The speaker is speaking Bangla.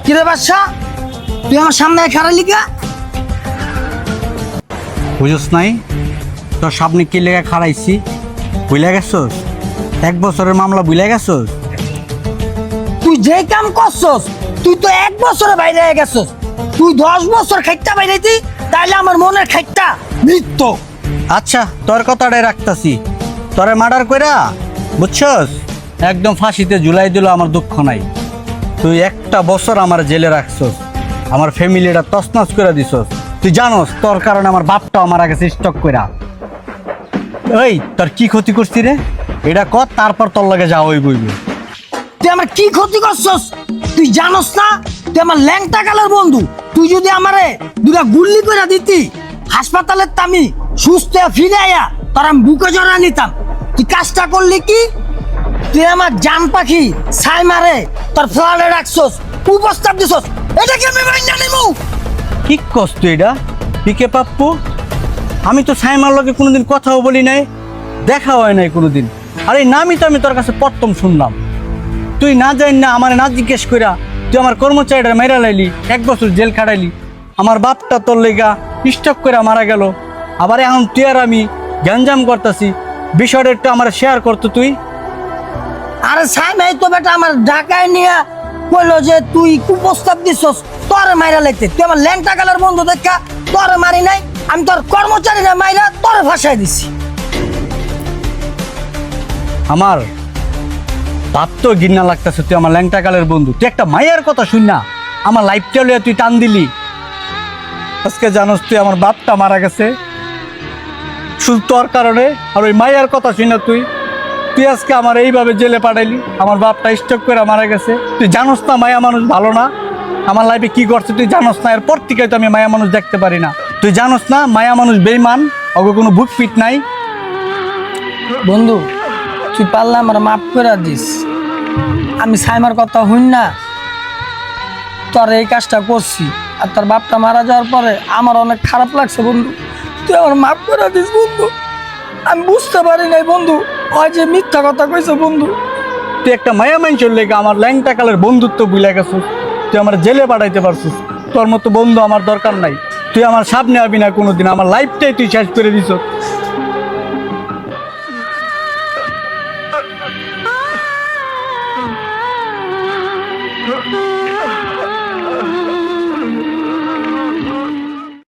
কিরে বাদশা, তুই আমার সামনে খারালি কা? বুঝোস নাই তোর সামনে কি লেগে খাড়াইছি? বুঝলে গেছস? 1 বছরের মামলা বুঝলে গেছস? তুই যে কাম করছস তুই তো 1 বছরে বাইরে হয়ে গেছস। তুই 10 বছর খাইটা বাইরেতি, তাইলে আমার মনের খাইটা মৃত্যু। আচ্ছা তোর কথাটাই রাখতাছি। তোরে মার্ডার কইরা বুঝছস একদম ফাঁসিতে ঝুলাই দিল, আমার দুঃখ নাই। তুই 1টা বছর আমার জেলে রাখছস, আমার ফ্যামিলিটা তছনছ করে দিছস। তুই জানোস তোর কারণে আমার বাপটাও মারা গেছে স্টক কইরা। এই তোর কি ক্ষতি করছি রে? এটা কর, তারপর তোর লগে যাওয়া হইব। তুই আমার কি ক্ষতি করছস তুই জানোস না? তুই আমার ল্যাংটা কালের বন্ধু। তুই যদি আমারে দুটা গুল্লি করে দিতি, হাসপাতালের তামি সুস্থ হয়ে ফিরে আয়া তোর আমি বুকে জড়া নিতাম। তুই কাজটা করলি কি? তুই আমার জান পাখি ছাই মারে তোর ফ্লাডে রাখছস, কুপ্রস্তাব দিছস। এটা কি আমি মাইনা নিমু? কি কস তুই এটা? পিকে পাপ্পু, আমি তো সাইমার লগে কোনোদিন কথাও বলি নাই, দেখা হয় নাই কোনোদিন। আর এই নামই তো আমি তোর কাছে প্রথম শুনলাম। তুই না জানি না আমার না জিজ্ঞেস কইরা তুই আমার কর্মচারীটা মেরা লাইলি, 1 বছর জেল খাটাইলি। আমার বাপটা তোর লেগা স্টক করে মারা গেল, আবার এখন তুই আর আমি গ্যাঞ্জাম করতেছি। বিষয়টা একটু আমার শেয়ার করতো তুই। আরে ছাই মাই তো বেটা আমার ঢাকায় নিয়ে কইলো যে তুই কুপ্রস্তাব দিছস, তোর মাইরা লাইতে। তুই আমার ল্যাংটা কালের বন্ধু দেখা তোর মারি নাই, আমি তোর কর্মচারীরা মাইরা তোর ভাষায় দিছি। আমার বাপ তো ঘৃণা লাগতেছে, তুই আমার ল্যাংটা কালের বন্ধু, তুই একটা মায়ের কথা শুন না আমার লাইফটা লইয়া তুই টান দিলি। আজকে জানোস তুই আমার বাপটা মারা গেছে শুধু তোর কারণে, আর ওই মায়ের কথা শুন না তুই তুই আজকে আমার এইভাবে জেলে পাঠাইলি। আমার বাপটা স্ট্রোক করে মারা গেছে। তুই জানোস না মায়া মানুষ ভালো না, আমার লাইফে কি করছে তুই জানোস না। এরপর থেকে তো আমি মায়া মানুষ দেখতে পারি না। তুই জানোস না মায়া মানুষ বেইমান, ওকে কোনো বুক ফিট নাই। বন্ধু তুই পারলে আমার মাফ করে দিস। আমি সাইমার কথা হইন না তোর এই কাজটা করছি, আর তোর বাপটা মারা যাওয়ার পরে আমার অনেক খারাপ লাগছে বন্ধু। তুই আমার মাফ করে দিস বন্ধু। আমি বুঝতে পারি নাই বন্ধু, ওই যে মিথ্যা কথা কইছে বন্ধু। তুই একটা মায়া মানুষের লেগে আমার ল্যাংটা কালের বন্ধুত্ব ভুলে গেছিস। তুই আমার জেলে পাঠাইতে পারছিস। তোর মতো বন্ধু আমার দরকার নাই। তুই আমার সামনে আবি না কোনোদিন, আমার লাইফটাই তুই শেষ করে দিছ।